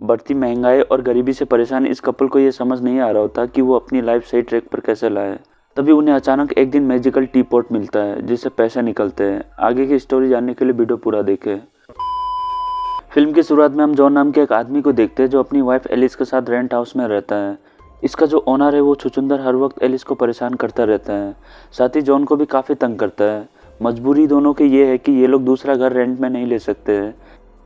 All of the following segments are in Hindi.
बढ़ती महंगाई और गरीबी से परेशान इस कपल को ये समझ नहीं आ रहा होता कि वो अपनी लाइफ सही ट्रैक पर कैसे लाए। तभी उन्हें अचानक एक दिन मैजिकल टी पॉट मिलता है जिससे पैसे निकलते हैं। आगे की स्टोरी जानने के लिए वीडियो पूरा देखें। फिल्म की शुरुआत में हम जॉन नाम के एक आदमी को देखते हैं जो अपनी वाइफ एलिस के साथ रेंट हाउस में रहता है। इसका जो ओनर है वो छुछुंदर हर वक्त एलिस को परेशान करता रहता है, साथ ही जॉन को भी काफ़ी तंग करता है। मजबूरी दोनों की ये है कि ये लोग दूसरा घर रेंट में नहीं ले सकते हैं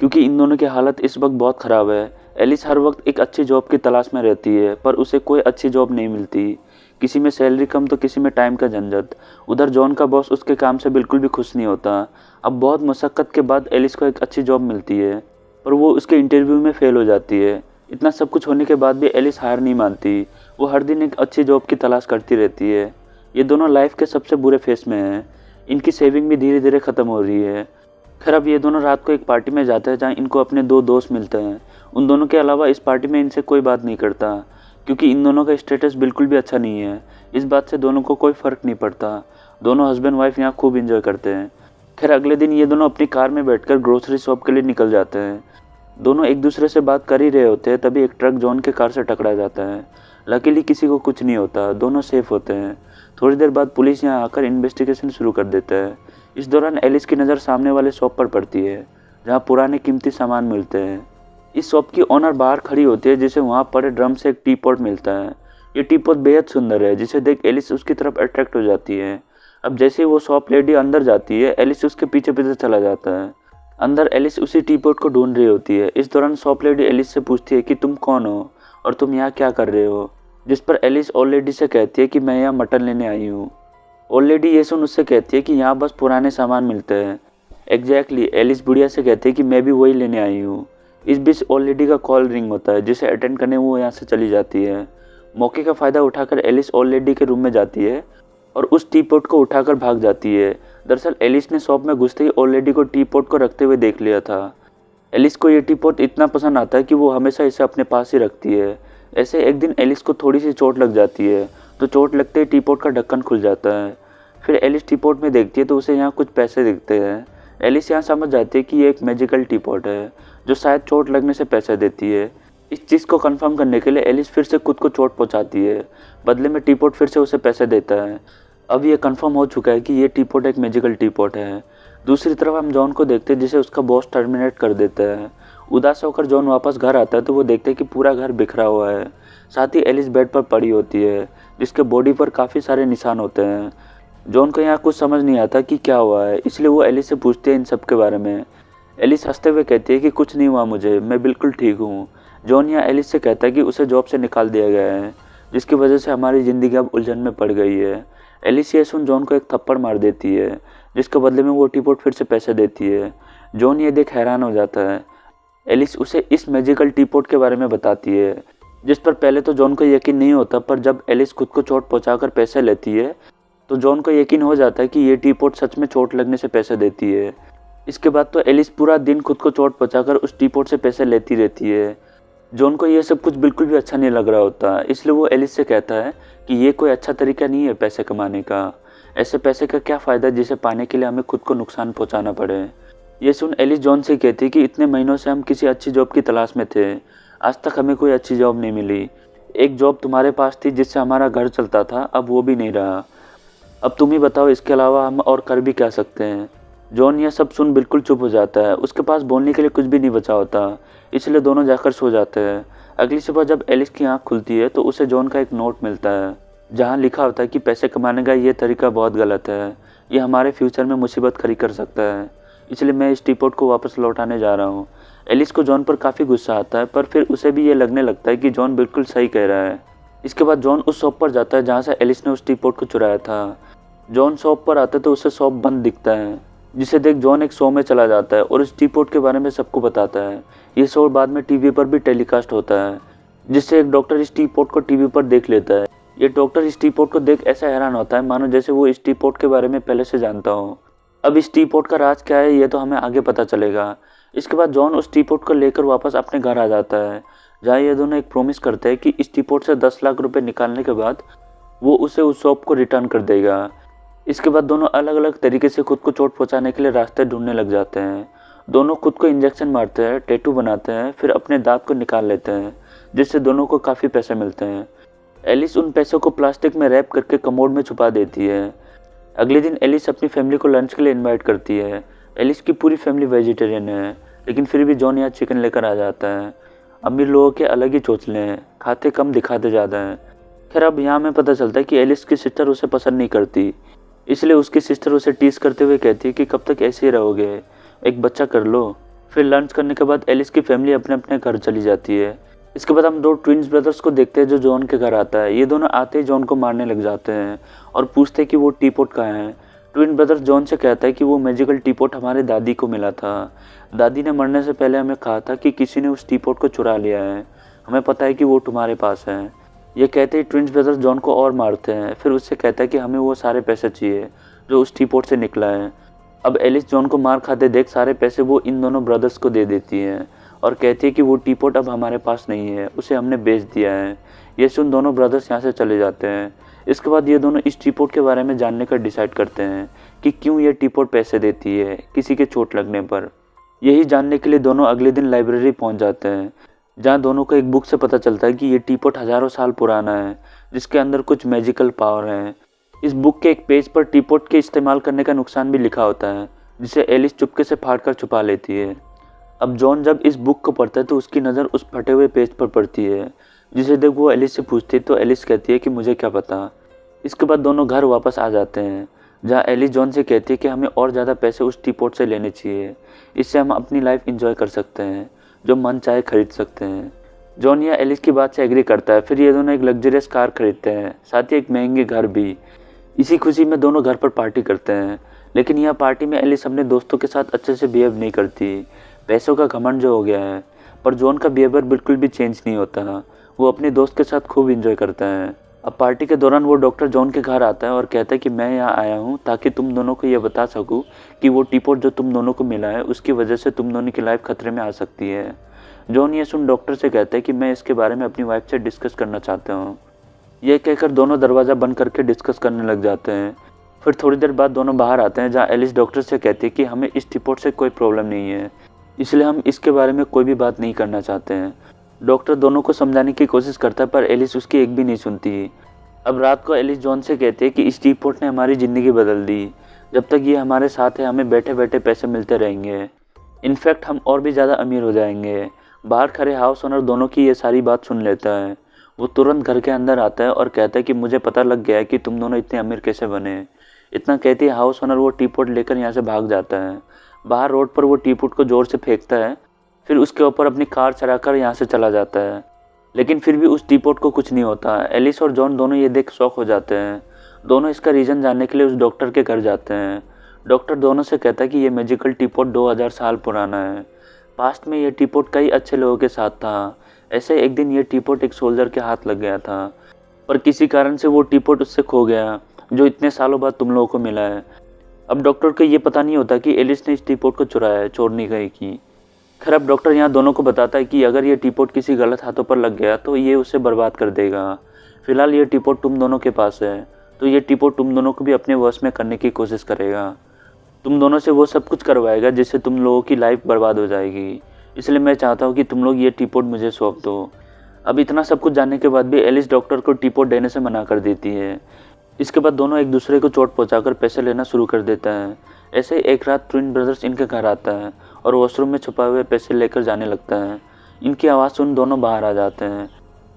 क्योंकि इन दोनों की हालत इस वक्त बहुत ख़राब है। एलिस हर वक्त एक अच्छी जॉब की तलाश में रहती है पर उसे कोई अच्छी जॉब नहीं मिलती। किसी में सैलरी कम तो किसी में टाइम का झंझट। उधर जॉन का बॉस उसके काम से बिल्कुल भी खुश नहीं होता। अब बहुत मशक्क़त के बाद एलिस को एक अच्छी जॉब मिलती है पर वो उसके इंटरव्यू में फेल हो जाती है। इतना सब कुछ होने के बाद भी एलिस हार नहीं मानती। वो हर दिन एक अच्छी जॉब की तलाश करती रहती है। ये दोनों लाइफ के सबसे बुरे फेस में हैं। इनकी सेविंग भी धीरे धीरे ख़त्म हो रही है। खैर अब ये दोनों रात को एक पार्टी में जाते हैं जहाँ इनको अपने दो दोस्त मिलते हैं। उन दोनों के अलावा इस पार्टी में इनसे कोई बात नहीं करता क्योंकि इन दोनों का स्टेटस बिल्कुल भी अच्छा नहीं है। इस बात से दोनों को कोई फ़र्क नहीं पड़ता। दोनों हस्बैंड वाइफ यहाँ खूब इंजॉय करते हैं। खैर अगले दिन ये दोनों अपनी कार में बैठकर ग्रोसरी शॉप के लिए निकल जाते हैं। दोनों एक दूसरे से बात कर ही रहे होते हैं तभी एक ट्रक जॉन के कार से टकरा जाता है। लकीली किसी को कुछ नहीं होता, दोनों सेफ होते हैं। थोड़ी देर बाद पुलिस यहाँ आकर इन्वेस्टिगेशन शुरू कर देता है। इस दौरान एलिस की नज़र सामने वाले शॉप पर पड़ती है जहाँ पुराने कीमती सामान मिलते हैं। इस शॉप की ओनर बाहर खड़ी होती है जिसे वहाँ पड़े ड्रम से एक टी पॉट मिलता है। ये टी पॉट बेहद सुंदर है जिसे देख एलिस उसकी तरफ अट्रैक्ट हो जाती है। अब जैसे ही वो शॉप लेडी अंदर जाती है एलिस उसके पीछे पीछे चला जाता है। अंदर एलिस उसी टी पॉट को ढूंढ रही होती है। इस दौरान शॉप लेडी एलिस से पूछती है कि तुम कौन हो और तुम यहाँ क्या कर रहे हो, जिस पर एलिस ओल्ड लेडी से कहती है कि मैं यहाँ मटन लेने आई हूँ। ओल्ड लेडी ये सुन उससे कहती है कि यहाँ बस पुराने सामान मिलते हैं। एग्जैक्टली एलिस बुढ़िया से कहती है कि मैं भी वही लेने आई हूँ। इस बीच ओल्ड लेडी का कॉल रिंग होता है जिसे अटेंड करने वो यहाँ से चली जाती है। मौके का फ़ायदा उठाकर एलिस ओल्ड लेडी के रूम में जाती है और उस टी पॉट को उठाकर भाग जाती है। दरअसल एलिस ने शॉप में घुसते ही ओल्ड लेडी को टी पॉट को रखते हुए देख लिया था। एलिस को ये टी पॉट इतना पसंद आता है कि वो हमेशा इसे अपने पास ही रखती है। ऐसे एक दिन एलिस को थोड़ी सी चोट लग जाती है तो चोट लगते ही टी पॉट का ढक्कन खुल जाता है। फिर एलिस टी पॉट में देखती है तो उसे यहाँ कुछ पैसे दिखते हैं। एलिस यहाँ समझ जाती है कि ये एक मैजिकल टी पॉट है जो शायद चोट लगने से पैसे देती है। इस चीज़ को कंफर्म करने के लिए एलिस फिर से खुद को चोट पहुँचाती है। बदले में टी पॉट फिर से उसे पैसे देता है। अब ये कंफर्म हो चुका है कि ये टी पॉट एक मैजिकल टी पॉट है। दूसरी तरफ हम जॉन को देखते हैं जिसे उसका बॉस टर्मिनेट कर देता है। उदास होकर जॉन वापस घर आता है तो वो देखते हैं कि पूरा घर बिखरा हुआ है। साथ ही एलिस बेड पर पड़ी होती है जिसके बॉडी पर काफ़ी सारे निशान होते हैं। जॉन को यहाँ कुछ समझ नहीं आता कि क्या हुआ है, इसलिए वो एलिस से पूछती है इन सब के बारे में। एलिस हंसते हुए कहती है कि कुछ नहीं हुआ मुझे, मैं बिल्कुल ठीक हूँ। जॉन यहाँ एलिस से कहता है कि उसे जॉब से निकाल दिया गया है जिसकी वजह से हमारी ज़िंदगी अब उलझन में पड़ गई है। एलिस ये सुन जॉन को एक थप्पड़ मार देती है जिसके बदले में वो टी पॉट फिर से पैसे देती है। जॉन ये देख हैरान हो जाता है। एलिस उसे इस मैजिकल टी पॉट के बारे में बताती है जिस पर पहले तो जॉन को यकीन नहीं होता, पर जब एलिस खुद को चोट पहुंचाकर पैसे लेती है तो जॉन को यकीन हो जाता है कि ये टी पॉट सच में चोट लगने से पैसे देती है। इसके बाद तो एलिस पूरा दिन खुद को चोट पहुंचाकर उस टी पॉट से पैसे लेती रहती है। जॉन को यह सब कुछ बिल्कुल भी अच्छा नहीं लग रहा होता, इसलिए वो एलिस से कहता है कि ये कोई अच्छा तरीका नहीं है पैसे कमाने का। ऐसे पैसे का क्या फ़ायदा जिसे पाने के लिए हमें खुद को नुकसान पहुंचाना पड़े। ये सुन एलिस जॉन से कहती कि इतने महीनों से हम किसी अच्छी जॉब की तलाश में थे, आज तक हमें कोई अच्छी जॉब नहीं मिली। एक जॉब तुम्हारे पास थी जिससे हमारा घर चलता था, अब वो भी नहीं रहा। अब तुम ही बताओ इसके अलावा हम और कर भी क्या सकते हैं। जॉन यह सब सुन बिल्कुल चुप हो जाता है। उसके पास बोलने के लिए कुछ भी नहीं बचा होता, इसलिए दोनों जाकर सो जाते हैं। अगली सुबह जब एलिस की आँख खुलती है तो उसे जॉन का एक नोट मिलता है जहाँ लिखा होता है कि पैसे कमाने का ये तरीका बहुत गलत है, ये हमारे फ्यूचर में मुसीबत खड़ी कर सकता है, इसलिए मैं इस टी पॉट को वापस लौटाने जा रहा हूँ। एलिस को जॉन पर काफ़ी गुस्सा आता है पर फिर उसे भी ये लगने लगता है कि जॉन बिल्कुल सही कह रहा है। इसके बाद जॉन उस शॉप पर जाता है जहाँ से एलिस ने उस टी पॉट को चुराया था। जॉन शॉप पर आता है तो उसे शॉप बंद दिखता है, जिसे देख जॉन एक शो में चला जाता है और इस टी पॉट के बारे में सबको बताता है। ये शो बाद में टीवी पर भी टेलीकास्ट होता है जिससे एक डॉक्टर इस टी पॉट को टीवी पर देख लेता है। ये डॉक्टर इस टी पॉट को देख ऐसा हैरान होता है मानो जैसे वो इस टी पॉट के बारे में पहले से जानता हो। अब इस टी पॉट का राज क्या है ये तो हमें आगे पता चलेगा। इसके बाद जॉन उस टी पॉट को लेकर वापस अपने घर आ जाता है जहाँ ये दोनों एक प्रॉमिस करते हैं कि इस टी पॉट से 10 लाख रुपए निकालने के बाद वो उसे उस शॉप को रिटर्न कर देगा। इसके बाद दोनों अलग अलग तरीके से खुद को चोट पहुंचाने के लिए रास्ते ढूंढने लग जाते हैं। दोनों खुद को इंजेक्शन मारते हैं, टैटू बनाते हैं, फिर अपने दांत को निकाल लेते हैं, जिससे दोनों को काफ़ी पैसे मिलते हैं। एलिस उन पैसों को प्लास्टिक में रैप करके कमोड में छुपा देती है। अगले दिन एलिस अपनी फैमिली को लंच के लिए इनवाइट करती है। एलिस की पूरी फैमिली वेजिटेरियन है, लेकिन फिर भी जॉन यहाँ चिकन लेकर आ जाता है। अमीर लोगों के अलग ही चोचले हैं, खाते कम दिखाते ज़्यादा हैं। खैर अब यहाँ हमें पता चलता है कि एलिस की सिस्टर उसे पसंद नहीं करती, इसलिए उसकी सिस्टर उसे टीज करते हुए कहती है कि कब तक ऐसे ही रहोगे, एक बच्चा कर लो। फिर लंच करने के बाद एलिस की फैमिली अपने अपने घर चली जाती है। इसके बाद हम 2 ट्विन्स ब्रदर्स को देखते हैं जो जॉन के घर आता है। ये दोनों आते ही जॉन को मारने लग जाते हैं और पूछते हैं कि वो टीपॉट कहाँ है। ट्विन ब्रदर जॉन से कहता है कि वो मैजिकल टीपॉट हमारे दादी को मिला था। दादी ने मरने से पहले हमें कहा था कि किसी ने उस टीपॉट को चुरा लिया है, हमें पता है कि वो तुम्हारे पास है। ये कहते ही ट्विन्स ब्रदर्स जॉन को और मारते हैं। फिर उससे कहता है कि हमें वो सारे पैसे चाहिए जो उस टीपॉट से निकला है। अब एलिस जॉन को मार खाते देख सारे पैसे वो इन दोनों ब्रदर्स को दे देती है और कहती है कि वो टीपॉट अब हमारे पास नहीं है, उसे हमने बेच दिया है। ये सुन दोनों ब्रदर्स यहाँ से चले जाते हैं। इसके बाद ये दोनों इस टीपॉट के बारे में जानने का डिसाइड करते हैं कि क्यों ये टीपॉट पैसे देती है किसी के चोट लगने पर। यही जानने के लिए दोनों अगले दिन लाइब्रेरी पहुँच जाते हैं, जहाँ दोनों को एक बुक से पता चलता है कि ये टीपॉट हज़ारों साल पुराना है, जिसके अंदर कुछ मैजिकल पावर है। इस बुक के एक पेज पर टीपॉट के इस्तेमाल करने का नुकसान भी लिखा होता है, जिसे एलिस चुपके से फाड़कर छुपा लेती है। अब जॉन जब इस बुक को पढ़ता है तो उसकी नज़र उस फटे हुए पेज पर पड़ती है, जिसे देख वो एलिस से पूछती है तो एलिस कहती है कि मुझे क्या पता। इसके बाद दोनों घर वापस आ जाते हैं, जहाँ एलिस जॉन से कहती है कि हमें और ज़्यादा पैसे उस टीपॉट से लेने चाहिए, इससे हम अपनी लाइफ इंजॉय कर सकते हैं, जो मन चाहे खरीद सकते हैं। जॉन या एलिस की बात से एग्री करता है। फिर ये दोनों एक लग्जरियस कार खरीदते हैं, साथ ही एक महंगे घर भी। इसी खुशी में दोनों घर पर पार्टी करते हैं, लेकिन यह पार्टी में एलिस अपने दोस्तों के साथ अच्छे से बिहेव नहीं करती, पैसों का घमंड जो हो गया है। पर जॉन का बिहेवियर बिल्कुल भी चेंज नहीं होता, वो अपने दोस्त के साथ खूब इंजॉय करता है। अब पार्टी के दौरान वो डॉक्टर जॉन के घर आता है और कहता है कि मैं यहाँ आया हूँ ताकि तुम दोनों को ये बता सकूँ कि वो टीपॉट जो तुम दोनों को मिला है उसकी वजह से तुम दोनों की लाइफ खतरे में आ सकती है। जॉन ये सुन डॉक्टर से कहता है कि मैं इसके बारे में अपनी वाइफ से डिस्कस करना चाहता हूँ। यह कहकर दोनों दरवाज़ा बंद करके डिस्कस करने लग जाते हैं। फिर थोड़ी देर बाद दोनों बाहर आते हैं, जहाँ एलिस डॉक्टर से कहती है कि हमें इस टीपॉट से कोई प्रॉब्लम नहीं है, इसलिए हम इसके बारे में कोई भी बात नहीं करना चाहते हैं। डॉक्टर दोनों को समझाने की कोशिश करता है पर एलिस उसकी एक भी नहीं सुनती। अब रात को एलिस जॉन से कहती है कि इस टीपॉट ने हमारी ज़िंदगी बदल दी, जब तक ये हमारे साथ है हमें बैठे बैठे पैसे मिलते रहेंगे, इनफैक्ट हम और भी ज़्यादा अमीर हो जाएंगे। बाहर खड़े हाउस ओनर दोनों की ये सारी बात सुन लेता है। वो तुरंत घर के अंदर आता है और कहता है कि मुझे पता लग गया है कि तुम दोनों इतने अमीर कैसे बने। इतना कहती है हाउस ओनर वो टीपॉट लेकर यहाँ से भाग जाता है। बाहर रोड पर वो टीपॉट को जोर से फेंकता है, फिर उसके ऊपर अपनी कार चलाकर यहाँ से चला जाता है, लेकिन फिर भी उस टीपॉट को कुछ नहीं होता। एलिस और जॉन दोनों ये देख शॉक हो जाते हैं। दोनों इसका रीज़न जानने के लिए उस डॉक्टर के घर जाते हैं। डॉक्टर दोनों से कहता है कि ये मैजिकल टीपॉट 2000 साल पुराना है। पास्ट में ये टीपॉट कई अच्छे लोगों के साथ था। ऐसे एक दिन ये टीपॉट एक सोल्जर के हाथ लग गया था, पर किसी कारण से वो टीपॉट उससे खो गया, जो इतने सालों बाद तुम लोगों को मिला है। अब डॉक्टर को ये पता नहीं होता कि एलिस ने इस टीपॉट को चुराया है, चोर नहीं गई की। खैर अब डॉक्टर यहाँ दोनों को बताता है कि अगर ये टीपॉट किसी गलत हाथों पर लग गया तो ये उसे बर्बाद कर देगा। फिलहाल ये टीपॉट तुम दोनों के पास है, तो ये टीपॉट तुम दोनों को भी अपने वश में करने की कोशिश करेगा। तुम दोनों से वो सब कुछ करवाएगा जिससे तुम लोगों की लाइफ बर्बाद हो जाएगी, इसलिए मैं चाहता हूँ कि तुम लोग ये टीपॉट मुझे सौंप दो। अब इतना सब कुछ जानने के बाद भी एलिस डॉक्टर को टीपॉट देने से मना कर देती है। इसके बाद दोनों एक दूसरे को चोट पहुंचाकर पैसे लेना शुरू कर देते हैं। ऐसे ही एक रात ट्विन ब्रदर्स इनके घर आता है और वॉशरूम में छुपा हुए पैसे लेकर जाने लगता है। इनकी आवाज़ सुन दोनों बाहर आ जाते हैं।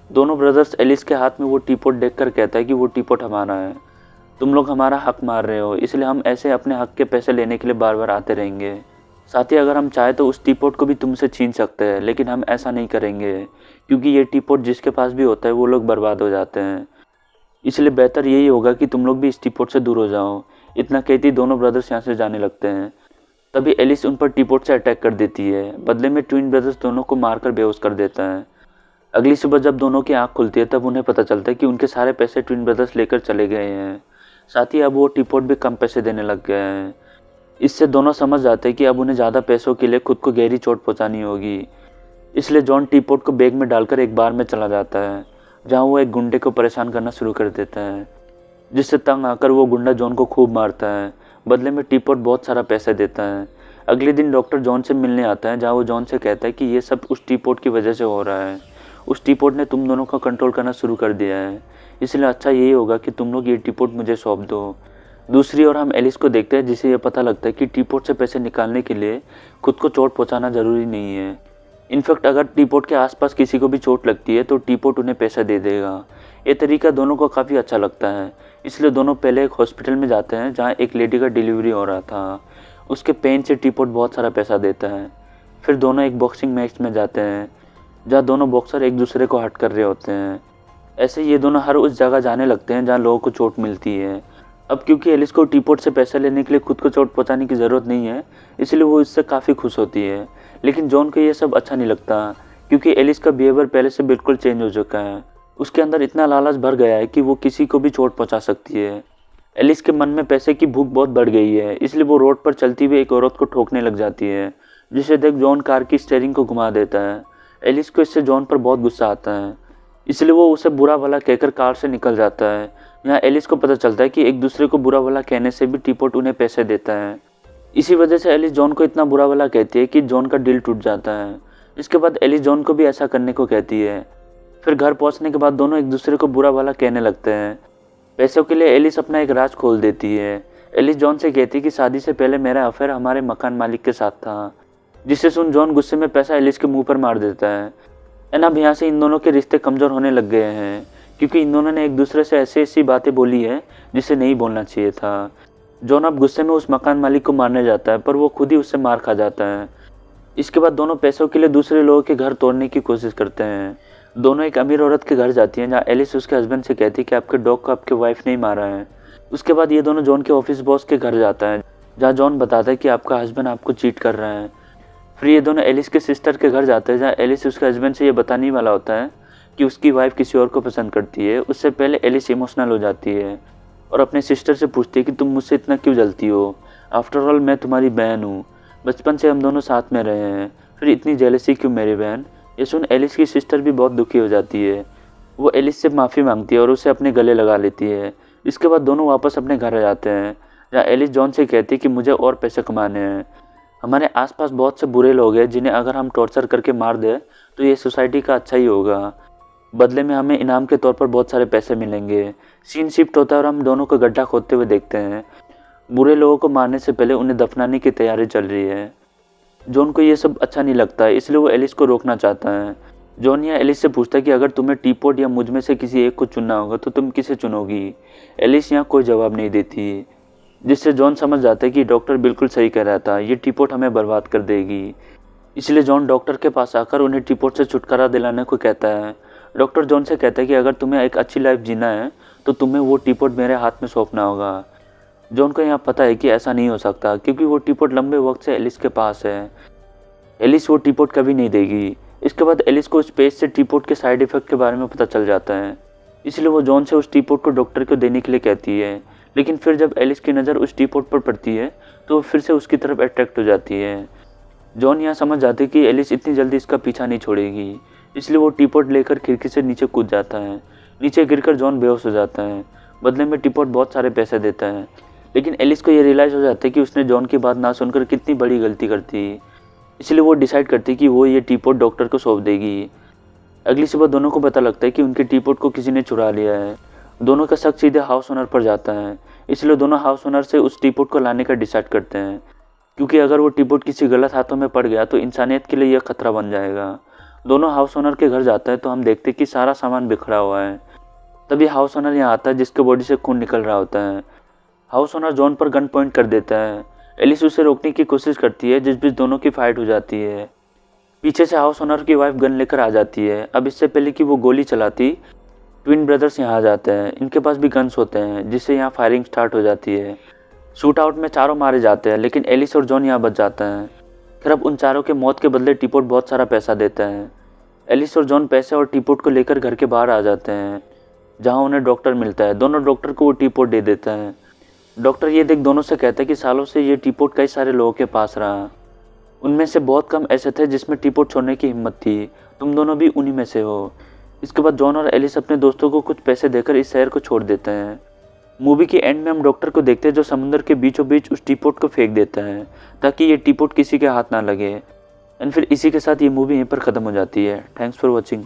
दोनों ब्रदर्स एलिस के हाथ में वो टीपॉट देखकर कहता है कि वो टीपॉट हमारा है, तुम लोग हमारा हक मार रहे हो, इसलिए हम ऐसे अपने हक के पैसे लेने के लिए बार बार आते रहेंगे। साथ ही अगर हम चाहे तो उस टीपॉट को भी तुमसे छीन सकते हैं, लेकिन हम ऐसा नहीं करेंगे क्योंकि ये टीपॉट जिसके पास भी होता है वो लोग बर्बाद हो जाते हैं, इसलिए बेहतर यही होगा कि तुम लोग भी इस टीपॉट से दूर हो जाओ। इतना कहती दोनों ब्रदर्स यहाँ से जाने लगते हैं। तभी एलिस उन पर टीपॉट से अटैक कर देती है। बदले में ट्विन ब्रदर्स दोनों को मारकर बेहोश कर देता है। अगली सुबह जब दोनों की आंख खुलती है तब उन्हें पता चलता है कि उनके सारे पैसे ट्विन ब्रदर्स लेकर चले गए हैं। साथ ही अब वो टीपॉट भी कम पैसे देने लग गए हैं। इससे दोनों समझ जाते हैं कि अब उन्हें ज़्यादा पैसों के लिए खुद को गहरी चोट पहुँचानी होगी। इसलिए जॉन टीपॉट को बैग में डालकर एक बार में चला जाता है, जहाँ वो एक गुंडे को परेशान करना शुरू कर देता है, जिससे तंग आकर वो गुंडा जॉन को खूब मारता है। बदले में टीपॉट बहुत सारा पैसा देता है। अगले दिन डॉक्टर जॉन से मिलने आता है, जहाँ वो जॉन से कहता है कि ये सब उस टीपॉट की वजह से हो रहा है। उस टीपॉट ने तुम दोनों का कंट्रोल करना शुरू कर दिया है, इसलिए अच्छा यही होगा कि तुम लोग ये टीपॉट मुझे सौंप दो। दूसरी ओर हम एलिस को देखते हैं, जिसे ये पता लगता है कि टीपॉट से पैसे निकालने के लिए खुद को चोट पहुंचाना ज़रूरी नहीं है। इनफैक्ट अगर टीपॉट के आसपास किसी को भी चोट लगती है तो टीपॉट उन्हें पैसा दे देगा। ये तरीका दोनों को काफ़ी अच्छा लगता है, इसलिए दोनों पहले एक हॉस्पिटल में जाते हैं जहाँ एक लेडी का डिलीवरी हो रहा था। उसके पेन से टीपॉट बहुत सारा पैसा देता है। फिर दोनों एक बॉक्सिंग मैच में जाते हैं जहाँ दोनों बॉक्सर एक दूसरे को हट कर रहे होते हैं। ऐसे ये दोनों हर उस जगह जाने लगते हैं जहाँ लोगों को चोट मिलती है। अब क्योंकि एलिस को टीपॉट से पैसा लेने के लिए खुद को चोट पहुँचाने की ज़रूरत नहीं है, इसलिए वो इससे काफ़ी खुश होती है। लेकिन जॉन को ये सब अच्छा नहीं लगता, क्योंकि एलिस का बिहेवियर पहले से बिल्कुल चेंज हो चुका है। उसके अंदर इतना लालच भर गया है कि वो किसी को भी चोट पहुँचा सकती है। एलिस के मन में पैसे की भूख बहुत बढ़ गई है, इसलिए वो रोड पर चलती हुई एक औरत को ठोकने लग जाती है, जिसे देख जॉन कार की स्टीयरिंग को घुमा देता है। एलिस को इससे जॉन पर बहुत गुस्सा आता है, इसलिए वो उसे बुरा भला कहकर कार से निकल जाता है। यहाँ एलिस को पता चलता है कि एक दूसरे को बुरा भला कहने से भी टीपॉट उन्हें पैसे देता है। इसी वजह से एलिस जॉन को इतना बुरा भला कहती है कि जॉन का दिल टूट जाता है। इसके बाद एलिस जॉन को भी ऐसा करने को कहती है। फिर घर पहुंचने के बाद दोनों एक दूसरे को बुरा भला कहने लगते हैं। पैसों के लिए एलिस अपना एक राज खोल देती है। एलिस जॉन से कहती है कि शादी से पहले मेरा अफेयर हमारे मकान मालिक के साथ था, जिसे सुन जॉन गुस्से में पैसा एलिस के मुंह पर मार देता है। एंड अब यहाँ से इन दोनों के रिश्ते कमज़ोर होने लग गए हैं, क्योंकि इन दोनों ने एक दूसरे से ऐसी बातें बोली है जिसे नहीं बोलना चाहिए था। जॉन अब गुस्से में उस मकान मालिक को मारने जाता है, पर वो खुद ही उससे मार खा जाता है। इसके बाद दोनों पैसों के लिए दूसरे लोगों के घर तोड़ने की कोशिश करते हैं। दोनों एक अमीर औरत के घर जाती हैं, जहाँ एलिस उसके हस्बैंड से कहती है कि आपके डॉग को आपके वाइफ ने ही मारा है। उसके बाद ये दोनों जॉन के ऑफिस बॉस के घर जाता है, जहाँ जॉन बताता है कि आपका हस्बैंड आपको चीट कर रहा है। फिर ये दोनों एलिस के सिस्टर के घर जाते हैं, जहाँ एलिस उसके हस्बैंड से ये बताने वाला होता है कि उसकी वाइफ किसी और को पसंद करती है। उससे पहले एलिस इमोशनल हो जाती है और अपने सिस्टर से पूछती है कि तुम मुझसे इतना क्यों जलती हो, आफ्टर ऑल मैं तुम्हारी बहन हूँ, बचपन से हम दोनों साथ में रहे हैं, फिर इतनी जेलसी क्यों मेरी बहन। ये सुन एलिस की सिस्टर भी बहुत दुखी हो जाती है। वो एलिस से माफ़ी मांगती है और उसे अपने गले लगा लेती है। इसके बाद दोनों वापस अपने घर आ जाते हैं, जहाँ एलिस जॉन से कहती है कि मुझे और पैसे कमाने हैं। हमारे आसपास बहुत से बुरे लोग हैं जिन्हें अगर हम टॉर्चर करके मार दें तो ये सोसाइटी का अच्छा ही होगा, बदले में हमें इनाम के तौर पर बहुत सारे पैसे मिलेंगे। सीन शिफ्ट होता है और हम दोनों को गड्ढा खोदते हुए देखते हैं। बुरे लोगों को मारने से पहले उन्हें दफनाने की तैयारी चल रही है। जॉन को ये सब अच्छा नहीं लगता है, इसलिए वो एलिस को रोकना चाहता है। जॉन यहाँ एलिस से पूछता है कि अगर तुम्हें टीपॉट या मुझ में से किसी एक को चुनना होगा तो तुम किसे चुनोगी। एलिस यहाँ कोई जवाब नहीं देती, जिससे जॉन समझ जाता है कि डॉक्टर बिल्कुल सही कह रहा था, ये टीपॉट हमें बर्बाद कर देगी। इसलिए जॉन डॉक्टर के पास आकर उन्हें टीपॉट से छुटकारा दिलाने को कहता है। डॉक्टर जॉन से कहता है कि अगर तुम्हें एक अच्छी लाइफ जीना है तो तुम्हें वो टीपॉट मेरे हाथ में सौंपना होगा। जॉन को यहाँ पता है कि ऐसा नहीं हो सकता, क्योंकि वो टीपॉट लंबे वक्त से एलिस के पास है। एलिस वो टीपॉट कभी नहीं देगी। इसके बाद एलिस को उस पेज से टीपॉट के साइड इफेक्ट के बारे में पता चल जाता है, इसलिए वो जॉन से उस टीपॉट को डॉक्टर को देने के लिए कहती है। लेकिन फिर जब एलिस की नज़र उस टीपॉट पर पड़ती है तो वो फिर से उसकी तरफ अट्रैक्ट हो जाती है। जॉन यहाँ समझ जाते कि एलिस इतनी जल्दी इसका पीछा नहीं छोड़ेगी, इसलिए वो टीपॉट लेकर खिड़की से नीचे कूद जाता है। नीचे गिरकर जॉन बेहोश हो जाता है। बदले में टीपॉट बहुत सारे पैसे देता है, लेकिन एलिस को ये रियलाइज़ हो जाता है कि उसने जॉन की बात ना सुनकर कितनी बड़ी गलती करती, इसलिए वो डिसाइड करती कि वो ये टीपॉट डॉक्टर को सौंप देगी। अगली सुबह दोनों को पता लगता है कि उनके टीपॉट को किसी ने चुरा लिया है। दोनों का शक सीधे हाउस ओनर पर जाता है, इसलिए दोनों हाउस ओनर से उस टीपॉट को लाने का डिसाइड करते हैं, क्योंकि अगर वो टीपॉट किसी गलत हाथों में पड़ गया तो इंसानियत के लिए यह खतरा बन जाएगा। दोनों हाउस ओनर के घर जाता है तो हम देखते हैं कि सारा सामान बिखरा हुआ है। तभी हाउस ओनर यहाँ आता है, जिसके बॉडी से खून निकल रहा होता है। हाउस ओनर जॉन पर गन पॉइंट कर देता है। एलिस उसे रोकने की कोशिश करती है, जिस बीच दोनों की फाइट हो जाती है। पीछे से हाउस ओनर की वाइफ गन लेकर आ जाती है। अब इससे पहले कि वो गोली चलाती, ट्विन ब्रदर्स यहाँ आ जाते हैं। इनके पास भी गन्स होते हैं, जिससे यहाँ फायरिंग स्टार्ट हो जाती है। शूट आउट में चारों मारे जाते हैं, लेकिन एलिस और जॉन यहाँ बच जाते हैं। फिर अब उन चारों के मौत के बदले टीपॉट बहुत सारा पैसा देता है। एलिस और जॉन पैसे और टीपॉट को लेकर घर के बाहर आ जाते हैं, जहाँ उन्हें डॉक्टर मिलता है। दोनों डॉक्टर को वो टीपॉट दे देता है। डॉक्टर ये देख दोनों से कहता है कि सालों से ये टीपॉट कई सारे लोगों के पास रहा, उनमें से बहुत कम ऐसे थे जिसमें टीपॉट छोड़ने की हिम्मत थी। तुम दोनों भी उन्हीं में से हो। इसके बाद जॉन और एलिस अपने दोस्तों को कुछ पैसे देकर इस शहर को छोड़ देते हैं। मूवी के एंड में हम डॉक्टर को देखते हैं जो समुद्र के बीचों बीच उस टीपॉट को फेंक देता है ताकि ये टीपॉट किसी के हाथ ना लगे। एंड फिर इसी के साथ ये मूवी यहीं पर ख़त्म हो जाती है। Thanks for watching.